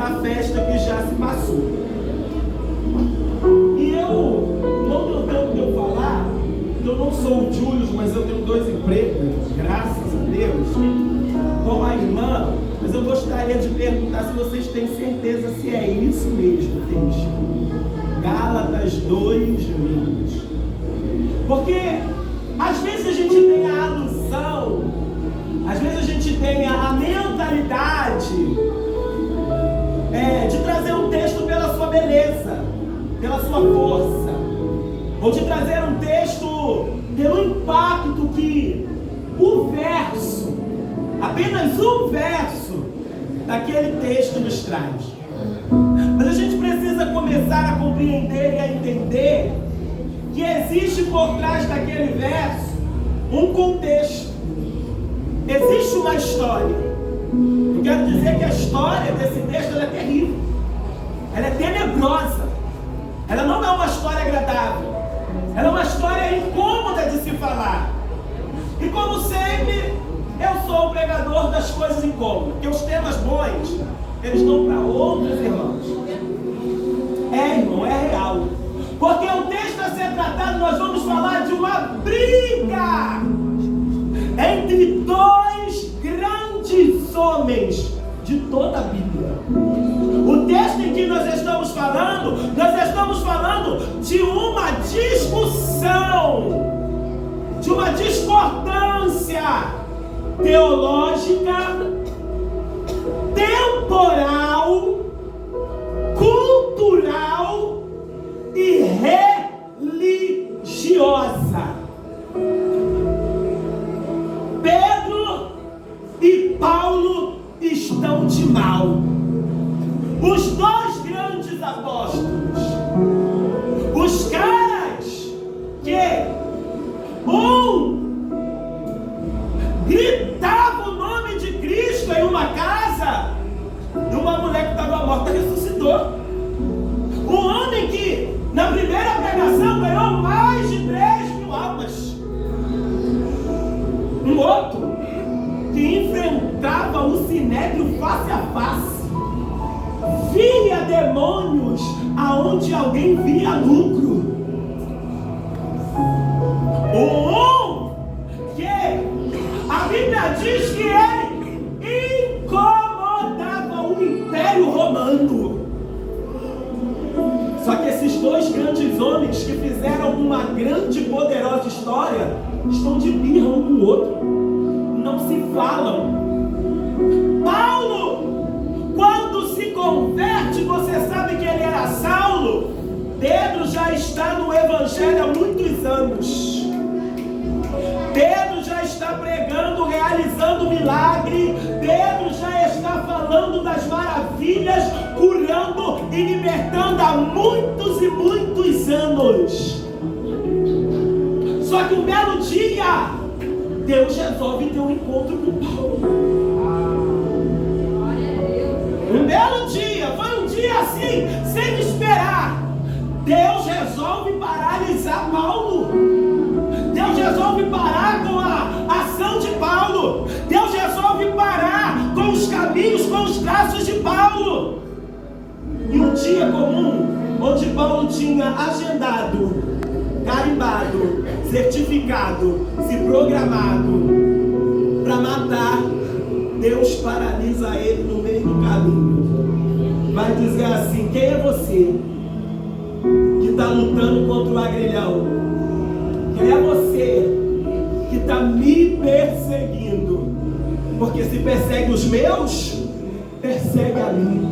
uma festa que já se passou. E eu não tenho tanto de eu falar, eu não sou o Júlio, mas eu tenho 2 empregos, graças a Deus, com a irmã. Mas eu gostaria de perguntar se vocês têm certeza se é isso mesmo, texto. Gálatas 2:20. Porque às vezes a gente tem a alusão, às vezes a gente tem a mentalidade de trazer um texto pela sua beleza, pela sua força, ou de trazer um texto pelo impacto que o verso, apenas um verso daquele texto nos traz. Mas a gente precisa começar a compreender e a entender que existe por trás daquele verso um contexto, existe uma história. Eu quero dizer que a história desse texto ela é terrível, ela é tenebrosa, ela não é uma história agradável, ela é uma história incômoda de se falar. E como sempre, eu sou o pregador das coisas incômodas, porque os temas bons, eles dão para outros irmãos. Irmão, é real. Porque o texto a ser tratado, nós vamos falar de uma briga entre 2 grandes homens de toda a Bíblia. O texto em que nós estamos falando de uma discussão, de uma discordância teológica, temporal, cultural e religiosa. Pedro e Paulo estão de mal. Os 2 grandes apóstolos, os caras que gritava o nome de Cristo em uma casa, e uma mulher que estava morta ressuscitou. Um homem que na primeira pregação ganhou mais de 3.000 almas. Um outro que enfrentava o sinédrio face a face, via demônios aonde alguém via lucro. Que a Bíblia diz que ele incomodava o Império Romano. Só que esses 2 grandes homens que fizeram uma grande e poderosa história estão de birra um com o outro, não se falam. Paulo, quando se converte, você sabe que ele era Saulo. Pedro já está no Evangelho há muitos anos. Pedro já está pregando, realizando milagre. Pedro já está falando das maravilhas, curando e libertando há muitos e muitos anos. Só que um belo dia, Deus resolve ter um encontro com Paulo. Um belo dia, foi um dia assim, sem esperar. Deus resolve paralisar Paulo. Deus resolve parar com a ação de Paulo. Deus resolve parar com os caminhos, com os traços de Paulo. E um dia comum, onde Paulo tinha agendado, carimbado, certificado, se programado para matar, Deus paralisa ele no meio do caminho. Vai dizer assim: quem é você que está lutando contra o agrilhão? Quem é você que está me perseguindo? Porque se persegue os meus, persegue a mim.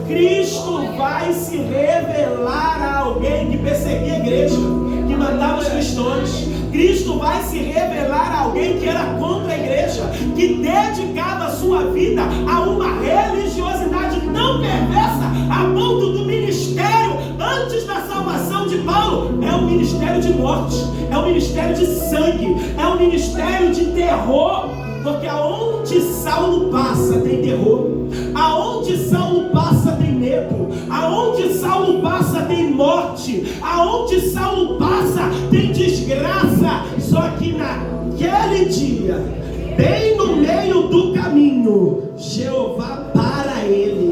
Cristo vai se revelar a alguém que perseguia a igreja, que matava os cristãos. Cristo vai se revelar a alguém que era contra a igreja, que dedicava a sua vida a uma religiosidade tão perversa a ponto do ministério antes da salvação de Paulo é um ministério de morte, é um ministério de sangue, é um ministério de terror. Porque aonde Saulo passa tem terror, aonde Saulo passa tem medo, aonde Saulo passa tem morte, aonde Saulo passa tem desgraça. Só que naquele dia, bem no meio do caminho, Jeová para ele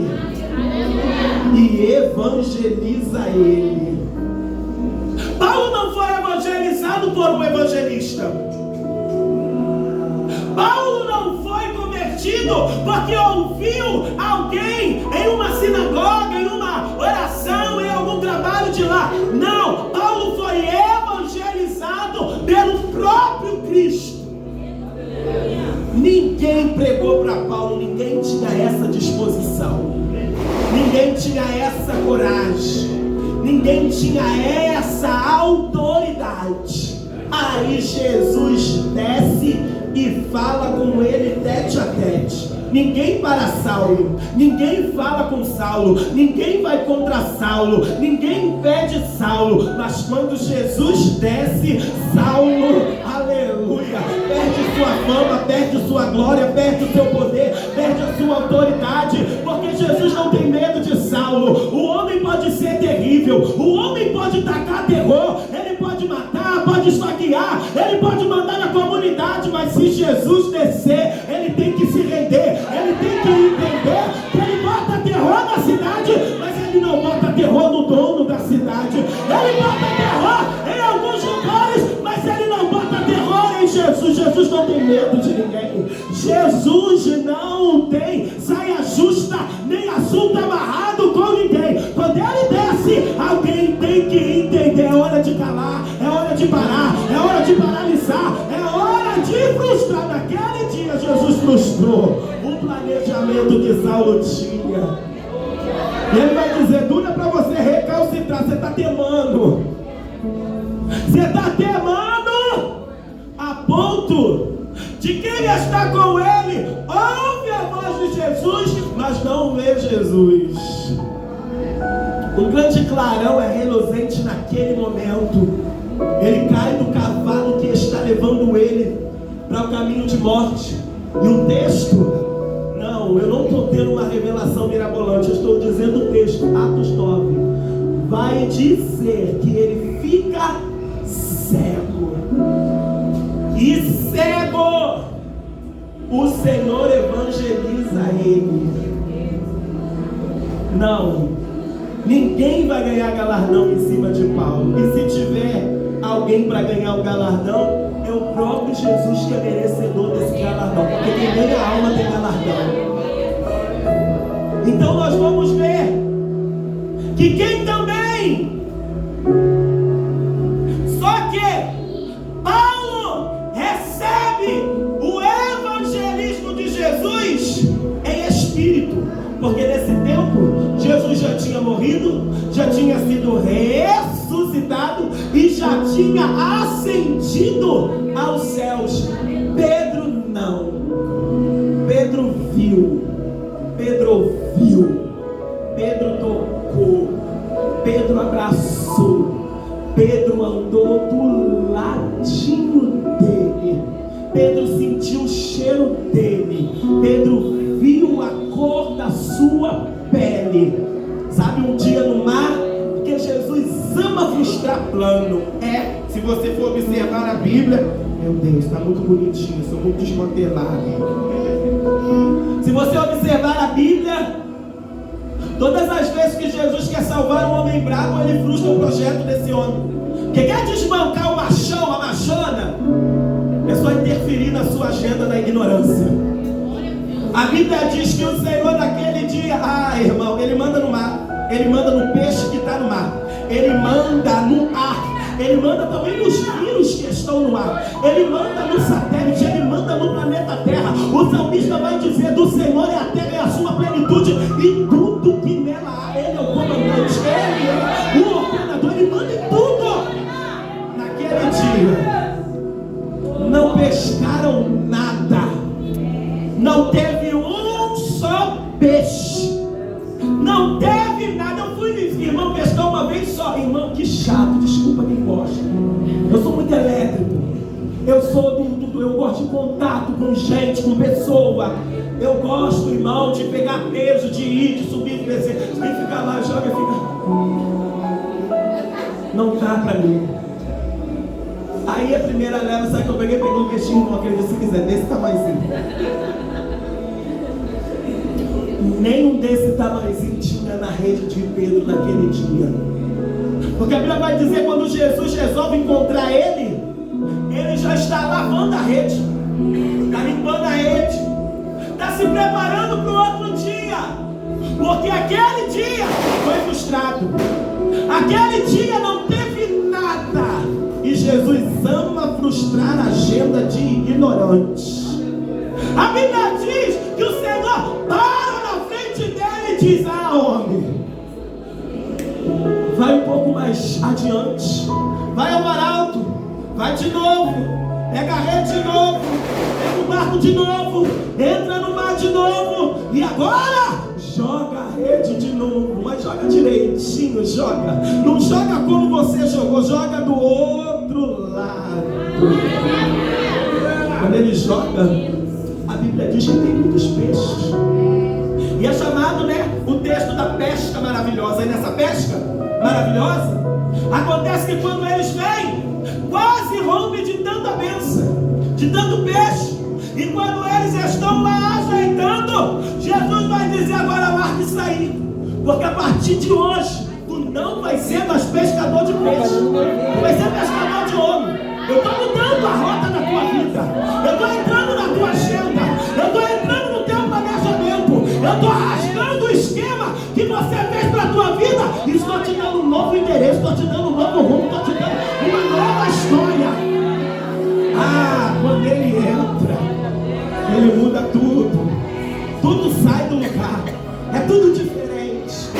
evangeliza ele. Paulo não foi evangelizado por um evangelista. Paulo não foi convertido porque ouviu alguém em uma sinagoga, em uma oração, em algum trabalho de lá. Não, Paulo foi evangelizado pelo próprio Cristo. Ninguém pregou para Paulo, ninguém tinha essa disposição, ninguém tinha essa coragem, ninguém tinha essa autoridade. Aí Jesus desce e fala com ele tete a tete. Ninguém para Saulo, ninguém fala com Saulo, ninguém vai contra Saulo, ninguém impede Saulo. Mas quando Jesus desce, Saulo, aleluia, perde sua fama, perde sua glória, perde o seu poder, perde a sua autoridade, porque Jesus não tem medo de Saulo. O homem pode ser terrível, o homem pode tacar terror, ele pode matar, pode esfaquear, ele pode mandar na comunidade, mas se Jesus descer, ele tem que se render. Ele tem que entender que ele bota terror na cidade, mas ele não bota terror no dono da cidade. Ele bota terror em alguns lugares, mas ele não bota terror em Jesus. Jesus não tem medo de ninguém. Jesus não tem saia justa, nem assunto amarrado com ninguém. Quando ele desce, alguém tem que entender. É hora de calar, é hora de parar, é hora de paralisar, é hora de frustrar. Naquele dia Jesus frustrou o planejamento que Saulo tinha. E ele vai dizer: dura para você recalcitrar. Você está temando. Você está temando a ponto de quem está com ele ouve a voz de Jesus, mas não vê Jesus. Um grande clarão é reluzente naquele momento. Ele cai do cavalo que está levando ele para o caminho de morte. E o texto, não, eu não estou tendo uma revelação mirabolante, eu estou dizendo o texto, Atos 9, vai dizer que ele fica cego. E cego, o Senhor evangeliza ele. Não, ninguém vai ganhar galardão em cima de Paulo. E se tiver alguém para ganhar o galardão, é o próprio Jesus que é merecedor desse galardão, porque quem ganha a alma tem galardão. Então nós vamos ver que quem também, só que Paulo recebe o evangelismo de Jesus em espírito, porque nesse tempo Jesus já tinha morrido, já tinha sido ressuscitado e já tinha ascendido aos céus. Pedro não. Pedro viu, Pedro ouviu, Pedro tocou, Pedro abraçou, Pedro andou do ladinho dele, Pedro sentiu o cheiro dele, Pedro viu a cor da sua pele. Sabe, um dia no mar, porque Jesus ama frustrar plano. Se você for observar a Bíblia, meu Deus, está muito bonitinho, sou muito desmantelado. Se você observar a Bíblia, todas as vezes que Jesus quer salvar um homem bravo, ele frustra o projeto desse homem. Porque quer desbancar o machão, a machona, é só interferir na sua agenda da ignorância. A Bíblia diz que o Senhor naquele dia, irmão, ele manda no mar, ele manda no peixe que está no mar, ele manda no ar, ele manda também nos vírus que estão no ar, ele manda no satélite, ele manda no planeta Terra. O salmista vai dizer: do Senhor é a terra e a sua plenitude, e tudo que nela há. Ele é o comandante, ele é o ordenador, ele manda em tudo. Naquele dia não pescaram nada, não teve um só peixe, não teve nada. Eu fui, irmão, pescar uma vez só. Irmão, que chato, desculpa quem gosta. Eu sou muito elétrico. Eu gosto de contato com gente, com pessoa. Eu gosto, irmão, de pegar peso, de ir, de subir, de descer. Sem ficar lá, joga e fica. Não dá pra mim. Aí a primeira leva, sabe que eu peguei um peixinho, não acredito, se quiser, desse tamanhozinho. nenhum desse tamanhozinho tinha na rede de Pedro naquele dia. Porque a Bíblia vai dizer, quando Jesus resolve encontrar ele já está lavando a rede, está limpando a rede, está se preparando para o outro dia, porque aquele dia foi frustrado, aquele dia não teve nada, e Jesus ama frustrar a agenda de ignorantes. A Bíblia diz que o Senhor para na frente dele e diz: ah, homem, vai um pouco mais adiante, vai ao mar alto, vai de novo, pega a rede de novo, pega o barco de novo, entra no mar de novo, e agora joga a rede de novo, mas joga direitinho, joga, não joga como você jogou, joga do outro lado. Quando ele joga, a Bíblia diz que tem muitos peixes, e é chamado, o texto da pesca maravilhosa. E nessa pesca maravilhosa, acontece que quando eles vêm, quase rompe de tanta bênção, de tanto peixe. E quando eles estão lá ajeitando, Jesus vai dizer: agora marque isso aí, porque a partir de hoje tu não vai ser mais pescador de peixe, tu vai ser pescador de homem. Eu estou mudando a rota da tua vida, eu estou entrando na tua agenda, eu estou entrando no teu planejamento, eu estou rasgando o esquema que você fez para a tua vida e estou te dando um novo endereço, estou te dando um novo rumo, estou te dando uma nova história. Ah, quando ele entra, ele muda tudo, tudo sai do lugar, é tudo diferente.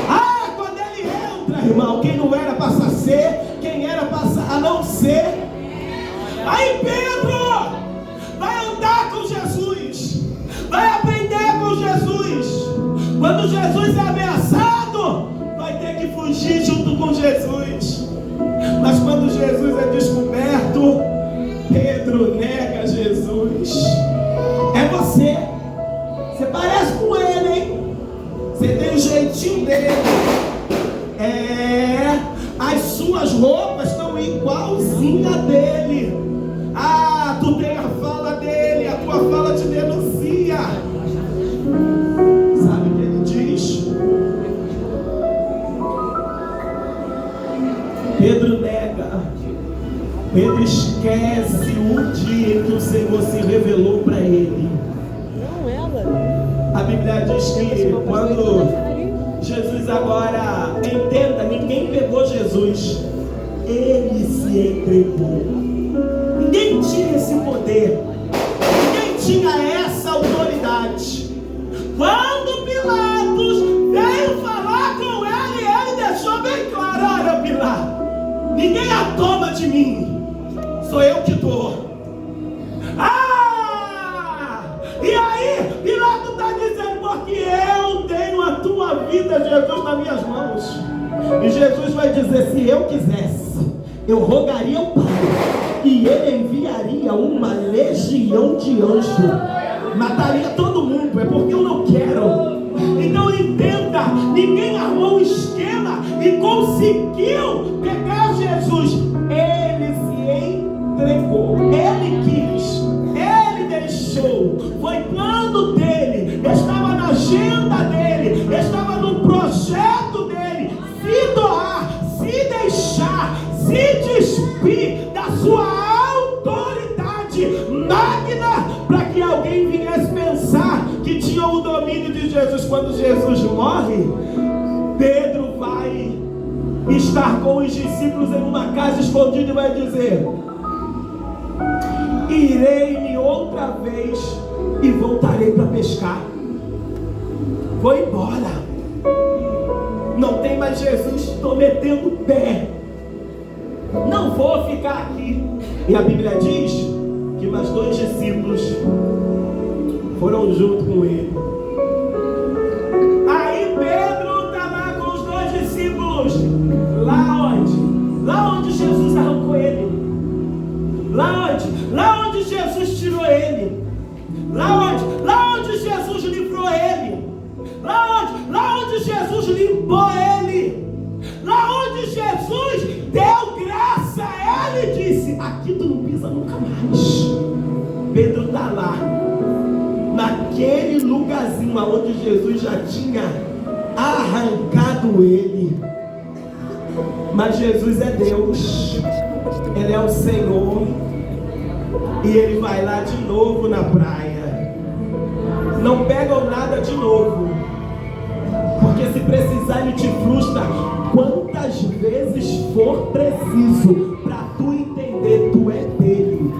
Ah, quando ele entra, irmão, quem não era para ser, quem era para não ser. Aí Pedro vai andar com Jesus, vai aprender com Jesus. Quando Jesus é ameaçado, vai ter que fugir junto com Jesus. Mas quando Jesus é descoberto, Pedro nega Jesus. É você, você parece com ele, hein? Você tem o jeitinho dele. As suas roupas estão igualzinha dele. Ah, tu tem a fala dele, a tua fala te denuncia. Sabe o que ele diz? Pedro nega. Pedro esquece o dia em que o Senhor se revelou para ele. A Bíblia diz que quando Jesus agora, entenda, ninguém pegou Jesus, ele se entregou. Ninguém tinha esse poder, ninguém tinha essa autoridade. Quando Pilatos veio falar com ele, ele deixou bem claro: olha, Pilatos, ninguém a toma de mim, sou eu que dou. E aí Pilatos está dizendo: porque eu tenho a tua vida, Jesus, nas minhas mãos. E Jesus vai dizer: se eu quisesse, eu rogaria ao Pai, e ele enviaria uma legião de anjos, mataria todo mundo, é porque eu não quero. Então entenda, ninguém armou um esquema e conseguiu pegar Jesus. Ele se entregou, ele quis, ele deixou, foi plano dele, estava na agenda dele, estava no projeto dele, se doar, se deixar, se despir da sua autoridade magna, para que alguém viesse pensar que tinha o domínio de Jesus. Quando Jesus morre, Pedro vai estar com os discípulos em uma casa escondida e vai dizer: irei-me outra vez e voltarei para pescar. Vou embora, não tem mais Jesus, estou metendo o pé, não vou ficar aqui. E a Bíblia diz que mais 2 discípulos foram junto com ele. Aí Pedro está lá com os 2 discípulos, lá onde Jesus arrancou ele, lá onde Jesus tirou ele, lá onde Jesus livrou ele, lá onde Jesus limpou ele, lá onde Jesus deu graça a ele e disse: aqui tu não pisa nunca mais. Pedro está lá, naquele lugarzinho, cima, onde Jesus já tinha arrancado ele. Mas Jesus é Deus, Ele é o Senhor, e Ele vai lá de novo na praia. Não pegam nada de novo, porque se precisar Ele te frustra quantas vezes for preciso, para tu entender, tu é dele.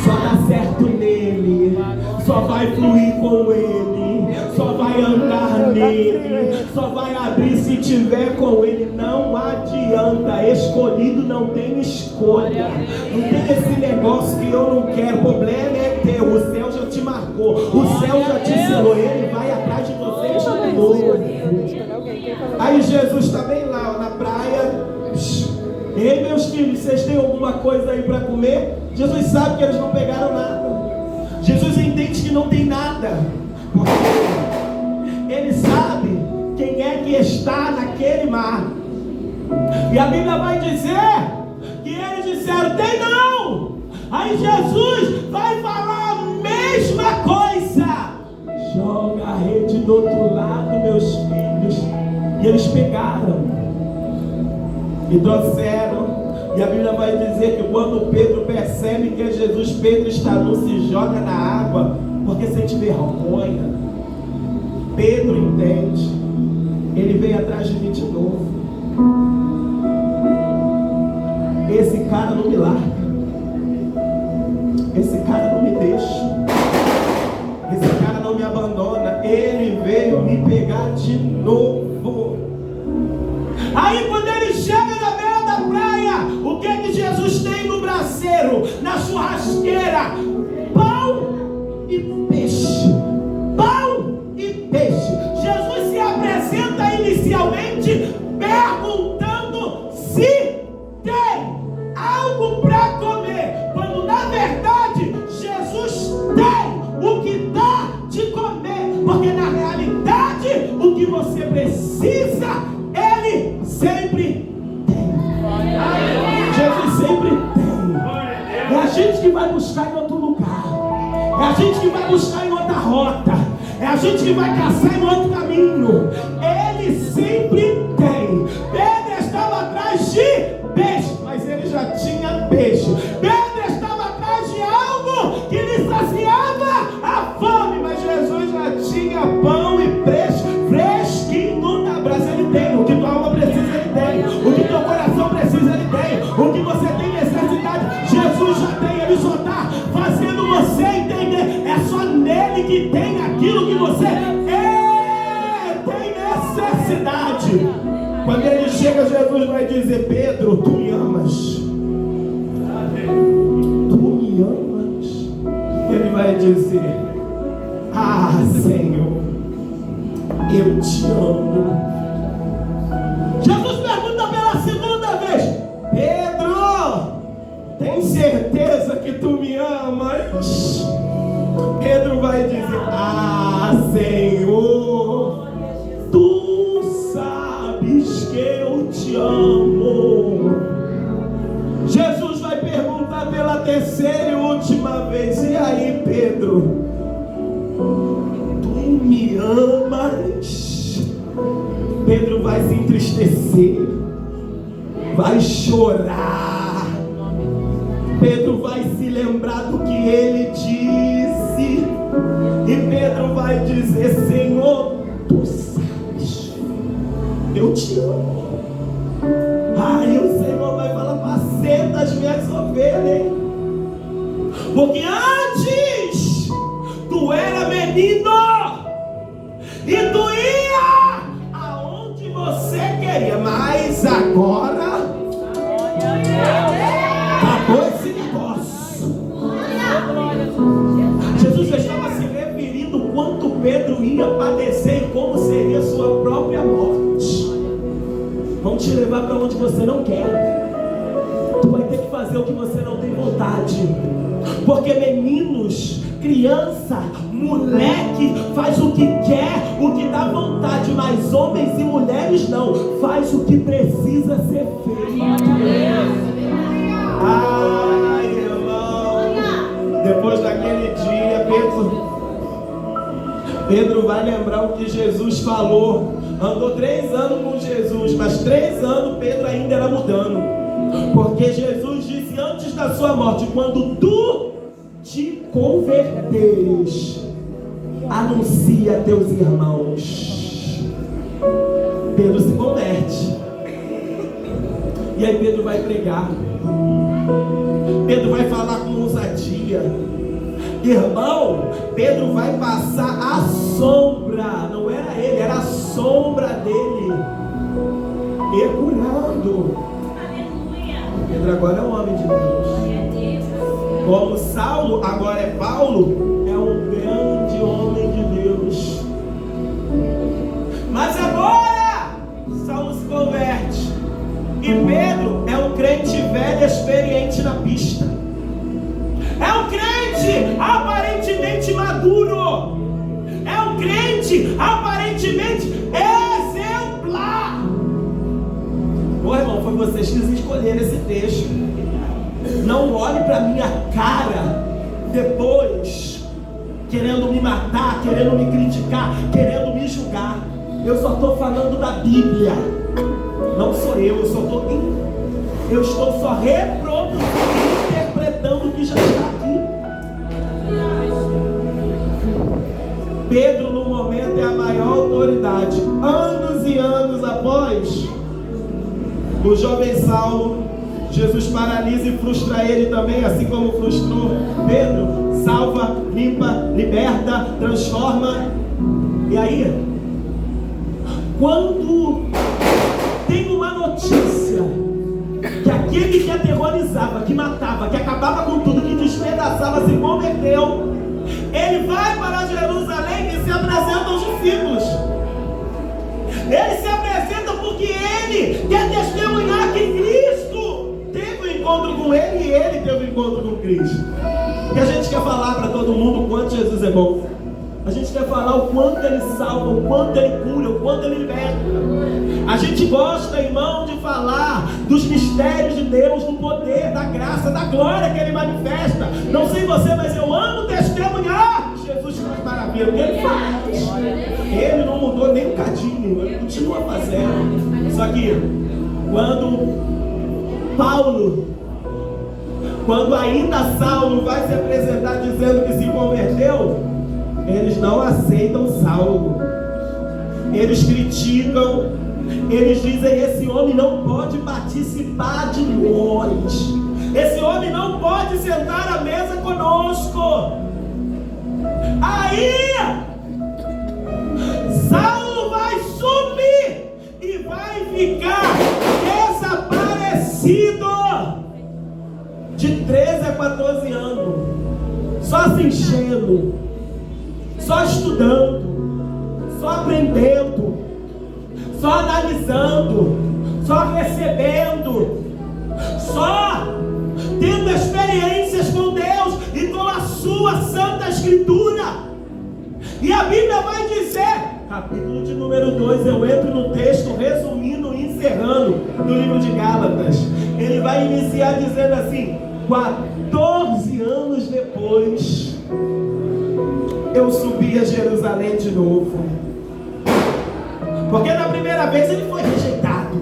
Só dá certo nele, só vai fluir com ele, só vai andar nele, só vai abrir se tiver com ele. Não adianta, escolhido não tem escolha. Não tem esse negócio que eu não quero. O problema é teu, o céu já te marcou, o céu já te selou, ele vai atrás de você de novo. Aí Jesus está bem lá na praia. Ei, meus filhos, vocês têm alguma coisa aí para comer? Jesus sabe que eles não pegaram nada. Jesus entende que não tem nada, porque Ele sabe quem é que está naquele mar. E a Bíblia vai dizer que eles disseram, tem não. Aí Jesus vai falar a mesma coisa. Joga a rede do outro lado, meus filhos. E eles pegaram e trouxeram. E a Bíblia vai dizer que quando Pedro percebe que é Jesus, Pedro está nu, se joga na água, porque sente vergonha. Pedro entende, ele vem atrás de mim de novo. Esse cara não me larga, esse cara não me deixa, esse cara não me abandona. Ele veio me pegar de novo. Aí quando ele chega na beira da praia, o que é que Jesus tem no braseiro, na churrasqueira? Pão e peixe. Pão e peixe. Jesus se apresenta inicialmente perguntando se tem algo para comer, quando na verdade Jesus tem o que dá de comer, porque na realidade o que você precisa Ele sempre tem. Jesus sempre tem. É a gente que vai buscar em outro lugar, é a gente que vai buscar em outra rota, é a gente que vai caçar em outro caminho. Ele sempre tem. Pedro estava atrás de peixe, mas ele já tinha peixe. Pedro estava atrás de algo que lhe saciava a fome, mas Jesus já tinha pão e peixe fresquinho na brasa. Ele tem. O que tua alma precisa, ele tem. O que teu coração precisa, ele tem. O que você tem necessidade, Jesus já tem. Ele só está fazendo você entender. É só nele que tem aquilo que você tem necessidade. Quando ele chega, Jesus vai dizer, Pedro, tu me amas? Tu me amas? Ele vai dizer, ah, Senhor, eu te amo. Jesus pergunta pela segunda vez, Pedro, tem certeza que tu me amas? Pedro vai dizer, ah, Senhor, tu sabes que eu te amo. Jesus vai perguntar pela terceira e última vez, e aí, Pedro, tu me amas? Pedro vai se entristecer, vai chorar. Pedro vai se lembrar do que ele disse, e Pedro vai dizer, Senhor, tu sabes, eu te amo. Aí o Senhor vai falar, apacenta as minhas ovelhas, hein? Porque antes tu era menino e tu ia aonde você queria, mas agora acabou esse negócio. Jesus estava se referindo quanto Pedro ia padecer e como seria sua própria morte. Vão te levar para onde você não quer. Tu vai ter que fazer o que você não tem vontade. Porque meninos, criança, moleque faz o que quer, o que dá vontade, mas homens e mulheres não, faz o que precisa ser feito. Ai, irmão, depois daquele dia, Pedro vai lembrar o que Jesus falou. Andou 3 anos com Jesus, mas 3 anos Pedro ainda era mudando. Porque Jesus disse antes da sua morte: quando tu te converteres, anuncia a teus irmãos. Pedro se converte. E aí Pedro vai pregar. Pedro vai falar com ousadia. Irmão, Pedro vai passar a sombra. Não era ele, era a sombra dele. E curando. Pedro agora é um homem de Deus. Como Saulo agora é Paulo, é um grande homem de Deus. Mas agora Saulo se converte. E Pedro é um crente velho e experiente na pista. É um crente aparentemente maduro. É um crente aparentemente exemplar. Ô irmão, foi vocês que escolheram esse texto. Não olhe para minha cara depois, querendo me matar, querendo me criticar, querendo me julgar. Eu só estou falando da Bíblia. Não sou eu estou só reproduzindo, interpretando o que já está aqui. Pedro no momento é a maior autoridade. Anos e anos após o jovem Saulo, Jesus paralisa e frustra ele também, assim como frustrou Pedro. Salva, limpa, liberta, transforma. E aí, quando tem uma notícia que aquele que aterrorizava, que matava, que acabava com tudo, que despedaçava, se converteu, ele vai para Jerusalém e se apresenta aos discípulos. Ele se apresenta porque ele quer testemunhar que Cristo teve um encontro com ele e ele teve um encontro com Cristo. Porque a gente quer falar para todo mundo o quanto Jesus é bom. A gente quer falar o quanto ele salva, o quanto ele cura, o quanto ele liberta. A gente gosta, irmão, de falar dos mistérios de Deus, do poder, da graça, da glória que ele manifesta. Não sei você, mas eu amo testemunhar. Jesus faz maravilha, o que ele faz? Ele não mudou nem um cadinho, ele continua fazendo. Só que quando ainda Saulo vai se apresentar dizendo que se converteu, eles não aceitam Saulo. Eles criticam. Eles dizem: esse homem não pode participar de nós. Esse homem não pode sentar à mesa conosco. Aí Saulo vai sumir e vai ficar desaparecido de 13 a 14 anos, só se enchendo, só estudando, só aprendendo, só analisando, só recebendo, só tendo experiências com Deus e com a sua Santa Escritura. E a Bíblia vai dizer, capítulo de número 2, eu entro no texto resumindo e encerrando do livro de Gálatas. Ele vai iniciar dizendo assim: 14 anos depois, eu subi a Jerusalém de novo. Porque na primeira vez ele foi rejeitado.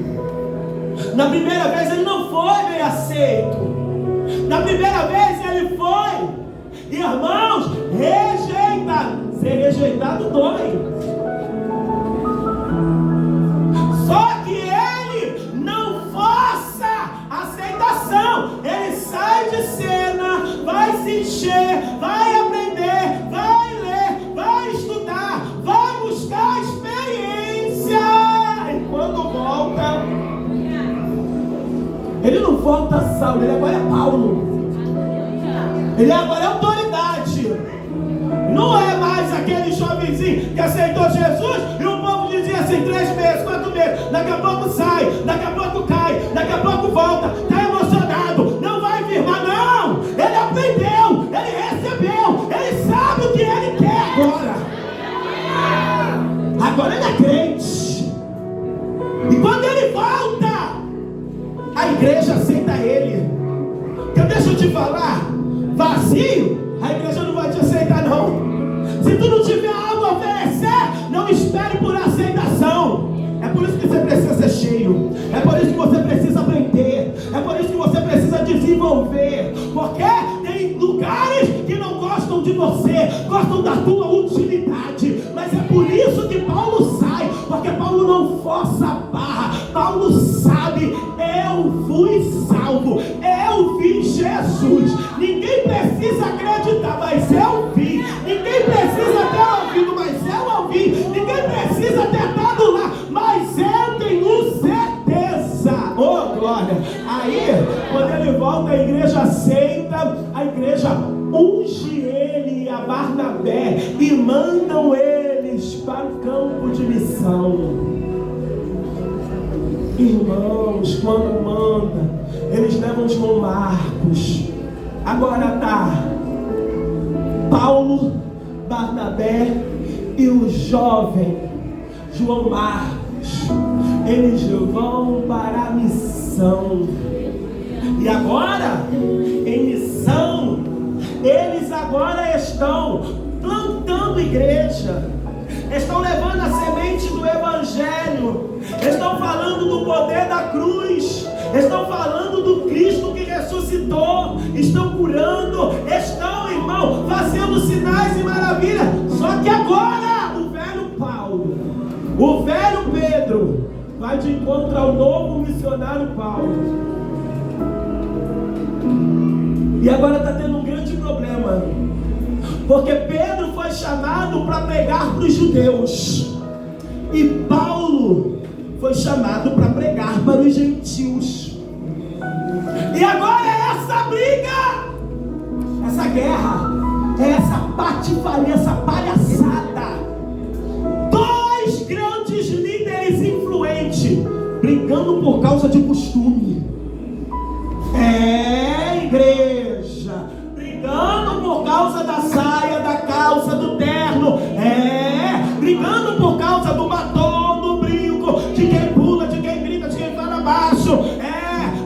Na primeira vez ele não foi bem aceito. Na primeira vez ele foi, irmãos, rejeitado. Ser rejeitado dói. Só que ele não força aceitação. Ele sai de cena, vai se encher, vai aprender, vai ler, vai estudar, vai buscar experiência. E quando volta, ele não volta a Saulo, ele agora é Paulo. Ele agora é autoridade. Não é mais aquele jovenzinho que aceitou Jesus e o povo dizia assim: 3 meses, 4 meses, daqui a pouco sai, daqui a pouco cai, daqui a pouco volta, está emocionado, não vai firmar. Não, ele aprendeu, ele recebeu, ele sabe o que ele quer agora. Agora ele é crente. E quando ele volta, a igreja aceita ele. Porque deixa eu te falar, vazio, a igreja não vai te aceitar não. Se tu não tiver algo a oferecer, da aceitação. É por isso que você precisa ser cheio. É por isso que você precisa aprender. É por isso que você precisa desenvolver. Porque tem lugares que não gostam de você, gostam da tua utilidade. Mas é por isso que Paulo sai. Porque Paulo não força a barra. Paulo sabe, eu fui salvo. Eu vi Jesus. Ninguém precisa acreditar, mas eu vi. Ninguém precisa ter ouvido, mas eu ouvi. Ninguém precisa ter estado lá, mas eu tenho certeza. Oh, glória! Aí, quando ele volta, a igreja aceita, a igreja unge ele e a Barnabé e mandam eles para o campo de missão. Irmãos, quando manda, eles levam João Marcos. Agora tá Paulo, Barnabé e o jovem João Marcos. Eles vão para a missão. E agora, em missão, eles agora estão plantando igreja. Estão levando a semente do Evangelho. Estão falando do poder da cruz. Estão falando do Cristo que ressuscitou. Estão curando. Estão, irmão, fazendo sinais e maravilhas. Só que agora, o velho Paulo, o velho Pedro, vai de encontro ao novo missionário Paulo. E agora está tendo um grande problema. Porque Pedro foi chamado para pregar para os judeus. E Paulo foi chamado para pregar para os gentios. E agora é essa briga, essa guerra, essa patifaria, essa palhaçada. Dois grandes líderes influentes brigando por causa de costume. Igreja, brigando por causa da saia, da calça, do terno. Brigando por causa do batom, do brinco, de quem pula, de quem grita, de quem fala baixo.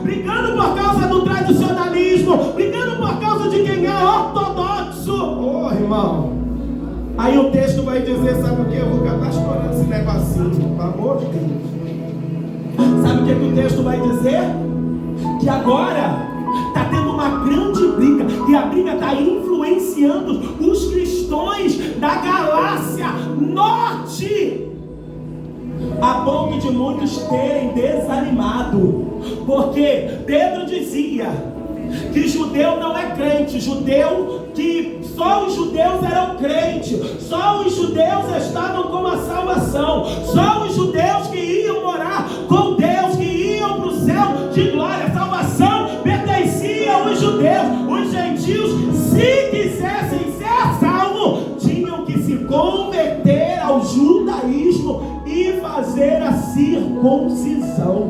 Brigando por causa do tradicionalismo, brigando por causa de quem é ortodoxo. Oh, irmão, aí o texto vai dizer, sabe o que? Eu vou acabar chorando esse negocinho, pelo amor de Deus. Sabe o que o texto vai dizer? Que agora está tendo uma grande briga, e a briga está influenciando os cristãos da Galácia Norte, a ponto de muitos terem desanimado, porque Pedro dizia que judeu não é crente, que só os judeus eram crentes, só os judeus estavam com a salvação, só os judeus que iam morar com Deus, que iam para o céu de glória. A salvação pertencia aos judeus. Os gentios, se quisessem ser salvos, tinham que se converter ao judaísmo e fazer a circuncisão.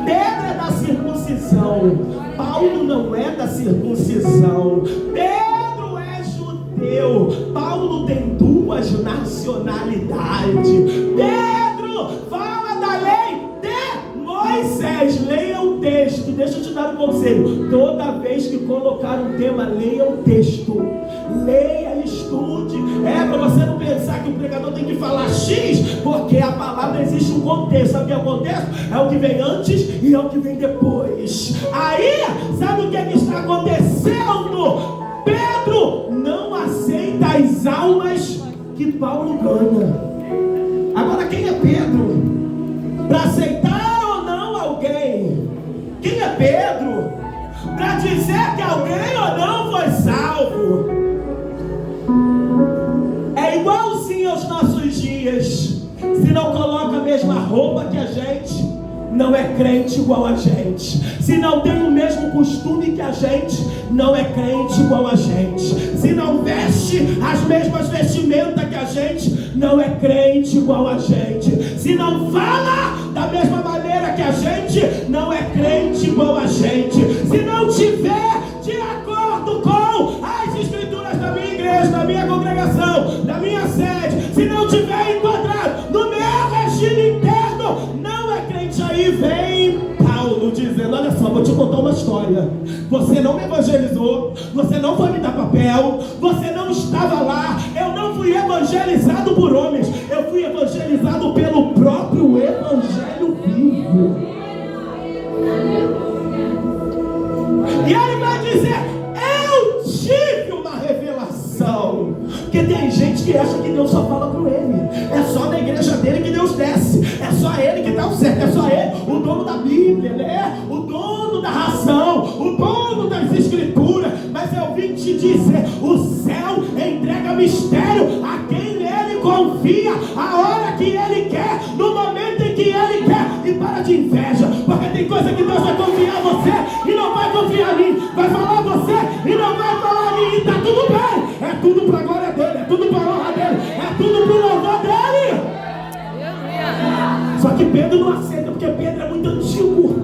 Pedro é da circuncisão, Paulo não é da circuncisão. Pedro é judeu, Paulo tem duas nacionalidades. Pedro fala da lei de Moisés. Leia o texto. Deixa eu te dar um conselho: toda vez que colocar um tema, leia o texto, leia, estude. Para você não pensar que o pregador tem que falar X, porque a palavra existe um contexto. Sabe o que é o contexto? É o que vem antes e é o que vem depois. Aí, sabe o que é que está acontecendo? Pedro não aceita as almas que Paulo ganha. Agora, quem é Pedro para aceitar ou não alguém? Quem é Pedro para dizer que alguém ou não foi salvo? É igualzinho aos nossos dias. Se não coloca a mesma roupa que a gente, não é crente igual a gente. Se não tem o mesmo costume que a gente, não é crente igual a gente. Se não veste as mesmas vestimentas que a gente, não é crente igual a gente. Se não fala da mesma maneira que a gente, não é crente igual a gente. Se não tiver de acordo com as escrituras da minha igreja, da minha congregação, da minha sede, se não tiver enquadrado no meu regime interno, não é crente. Aí vem Paulo dizendo: olha só, vou te contar uma história. Você não me evangelizou, você não foi me dar papel, você não estava lá. Eu não fui evangelizado por homens, eu fui evangelizado pelo ao certo, é só Ele, o dono da Bíblia, né? O dono da razão, o dono das Escrituras. Mas eu vim te dizer, o céu entrega mistério a quem nele confia, a hora que Ele quer, no momento em que Ele quer. E para de inveja, porque tem coisa que Deus vai confiar a você e não vai confiar em mim, vai falar a você e não vai falar a mim. E tá tudo bem, é tudo para a glória dele, é tudo para a honra dele, é tudo para o louvor dele. Só que Pedro não aceita, porque Pedro é muito antigo.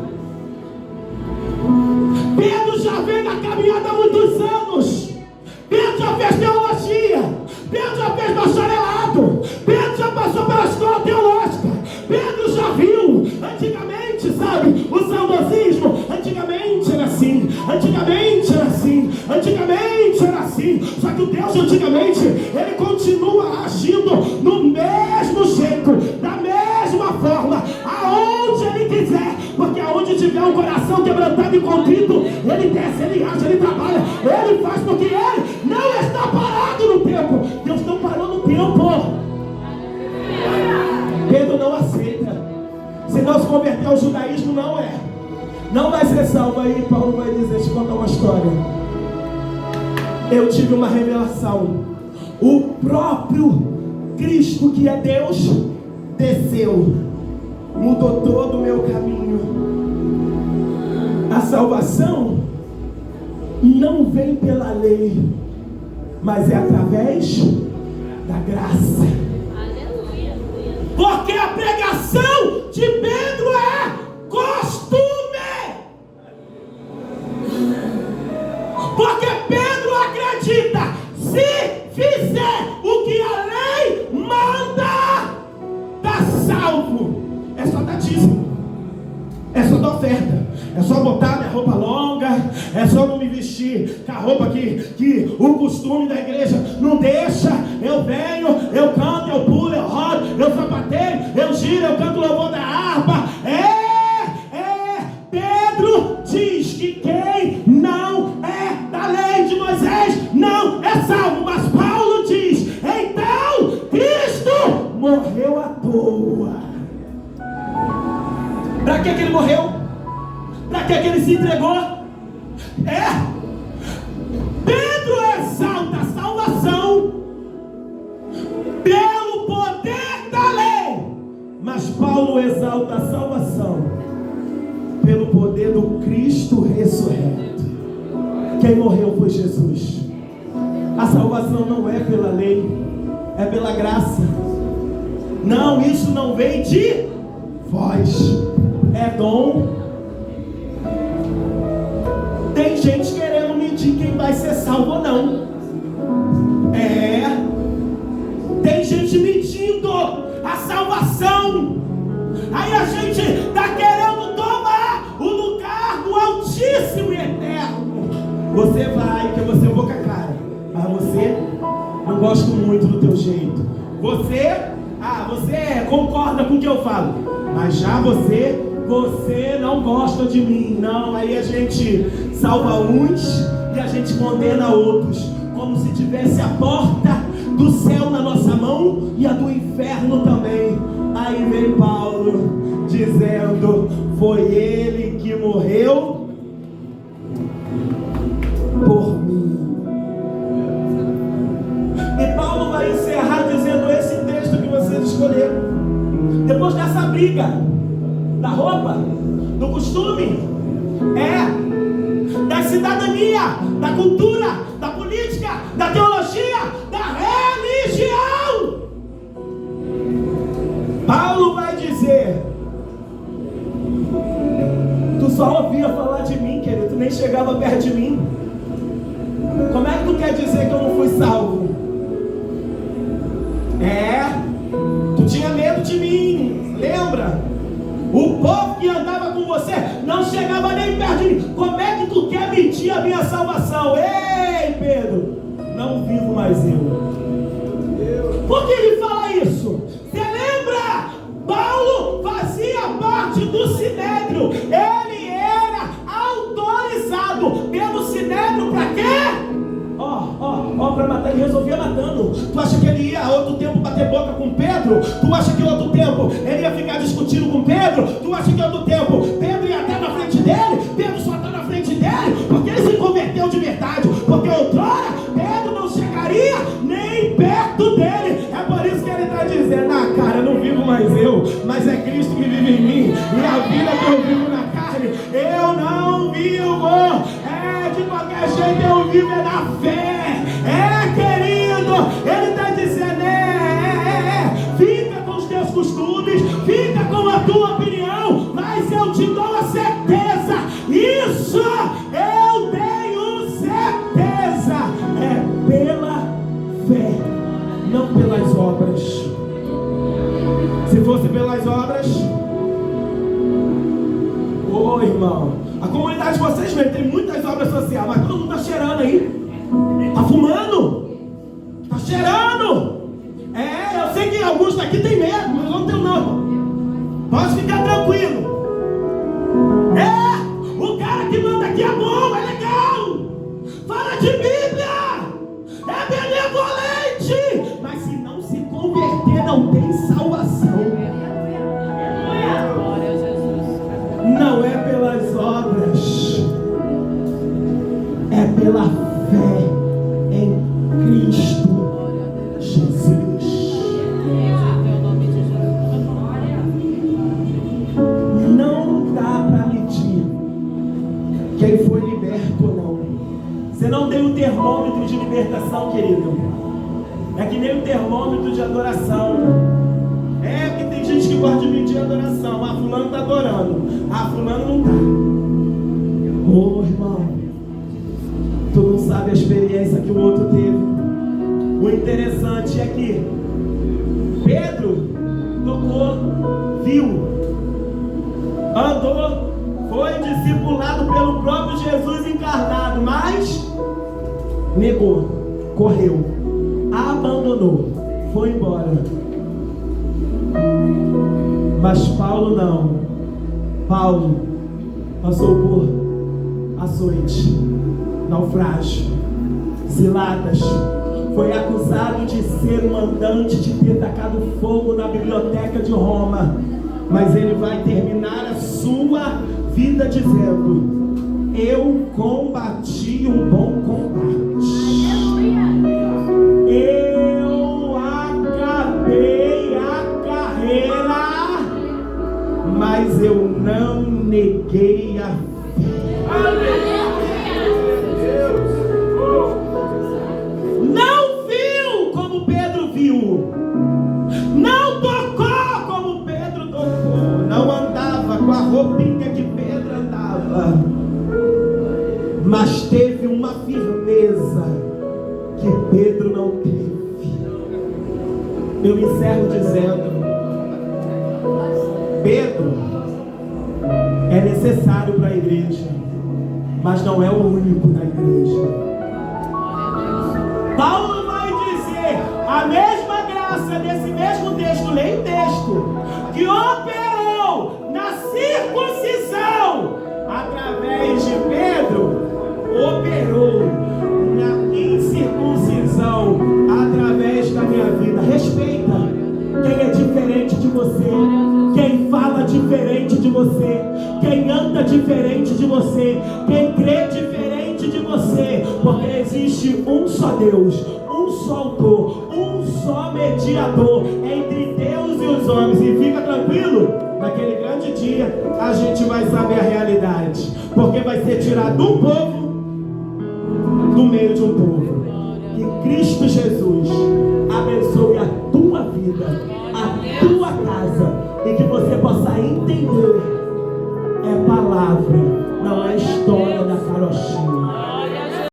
Pedro já vem na caminhada há muitos anos. Pedro já fez teologia, Pedro já fez bacharelado, Pedro já passou pela escola teológica, Pedro já viu. Antigamente, sabe, o saudosismo, antigamente era assim, antigamente era assim, antigamente era assim. Só que o Deus de antigamente, Ele continua agindo no mesmo jeito, da mesma forma, aonde Ele quiser. Porque aonde tiver um coração quebrantado e contrito, Ele desce, Ele age, Ele trabalha, Ele faz, porque Ele não está parado no tempo. Deus não parou no tempo. Pedro não aceita. Se não se converter ao judaísmo, não vai ser salvo. Aí Paulo vai dizer, deixa eu contar uma história. Eu tive uma revelação. O próprio Cristo, que é Deus, desceu, mudou todo o meu caminho. A salvação não vem pela lei, mas é através da graça. Aleluia. Porque a pregação de Pedro é costume. Porque Pedro acredita, se fizer o que a lei manda, tá salvo. É só dar dízimo, é só dar oferta, é só botar minha roupa longa, é só não me vestir com a roupa que o costume da igreja não deixa. Eu venho, eu canto, eu pulo, eu rodo, eu sapateio, eu giro, eu canto louvor da harpa. Pedro diz que quem não é da lei de Moisés não é salvo. Mas Paulo diz, então Cristo morreu à toa. Para que ele morreu? Para que ele se entregou? Pedro exalta a salvação pelo poder da lei, mas Paulo exalta a salvação pelo poder do Cristo ressurreto. Quem morreu foi Jesus. A salvação não é pela lei, é pela graça. Não, isso não vem de vós, é dom. Tem gente querendo medir quem vai ser salvo ou não. Tem gente medindo a salvação. Aí a gente está querendo tomar o lugar do Altíssimo e Eterno. Você vai, que você é boca cara, mas você não gosto muito do teu jeito. Você concorda com o que eu falo, mas já você não gosta de mim. Não, aí a gente salva uns e a gente condena outros, como se tivesse a porta do céu na nossa mão e a do inferno também. Aí vem Paulo dizendo, foi ele que morreu por mim. E Paulo vai encerrar dizendo esse texto que vocês escolheram. Depois dessa briga da roupa, do costume, da cidadania, da cultura, da política, da teologia, da religião, Paulo vai dizer, tu só ouvia falar de mim, querido, tu nem chegava perto de mim. Como é que tu quer dizer que eu não fui salvo? Tu tinha medo de mim, lembra? O povo que andava com você não chegava nem perto de mim. Como é que tu quer medir a minha salvação? Ei, Pedro, não vivo mais eu. Por que ele fala isso? Você lembra? Paulo fazia parte do Sinédrio. Ele era autorizado pelo Sinédrio para quê? Para matar. Ele resolvia matando. Tu acha que ele ia a outro tempo bater boca com Pedro? Tu acha que outro tempo ele ia ficar discutindo com Pedro? Tu acha que outro tempo Pedro ia estar na frente dele? Pedro só está na frente dele porque ele se converteu de verdade. Porque outrora Pedro não chegaria nem perto dele. É por isso que ele está dizendo: ah, cara, não vivo mais eu, mas é Cristo que vive em mim. E a vida que eu vivo na carne, eu não vivo. De qualquer jeito eu vivo é na fé. Querido, ele está dizendo: fica com os teus costumes, fica com a tua opinião, mas eu te dou a certeza. Isso eu tenho certeza. É pela fé, não pelas obras. Se fosse pelas obras, ô irmão, a comunidade de vocês mesmo tem muitas obras sociais, mas todo mundo está cheirando aí. Está fumando. Está cheirando. Eu sei que alguns daqui tem medo, mas eu não tenho não. Pode ficar tranquilo. O cara que manda aqui é bom, é legal. Fala de Bíblia. É benevolente. Mas se não se converter, não tem salvação. Não é pelas obras, é pela fé em Cristo Jesus. Não dá para medir quem foi liberto ou não. Você não tem um termômetro de libertação, querido. É que nem o termômetro de adoração. Porque tem gente que gosta de medir a adoração. Ah, fulano está adorando. Ah, fulano não está. Ô irmão, tu não sabe a experiência que o outro teve. O interessante é que Pedro tocou, viu, andou, foi discipulado pelo próprio Jesus encarnado, mas negou, correu, abandonou, foi embora. Mas Paulo não. Paulo passou por açoite, naufrágio, ciladas, foi acusado de ser o mandante, de ter tacado fogo na biblioteca de Roma. Mas ele vai terminar a sua vida dizendo: eu combati um bom combate. Eu acabei a carreira, mas eu não neguei a fé. Não viu como Pedro viu, não tocou como Pedro tocou, não andava com a roupinha que Pedro andava, mas teve uma firmeza que Pedro não teve. Eu encerro dizendo: Pedro é necessário para a igreja, mas não é o único da igreja. Paulo vai dizer a mesma graça desse mesmo texto, leia o texto, que operou na circuncisão através de Pedro, operou na incircuncisão através da minha vida. Respeita quem é diferente de você, quem fala diferente de você, quem anda diferente de você, quem crê diferente de você, porque existe um só Deus, um só autor, um só mediador entre Deus e os homens. E fica tranquilo, naquele grande dia a gente vai saber a realidade, porque vai ser tirado um povo do meio de um povo. Que Cristo Jesus abençoe a tua vida, a tua casa, e que você possa entender: é palavra, não é história da carochinha.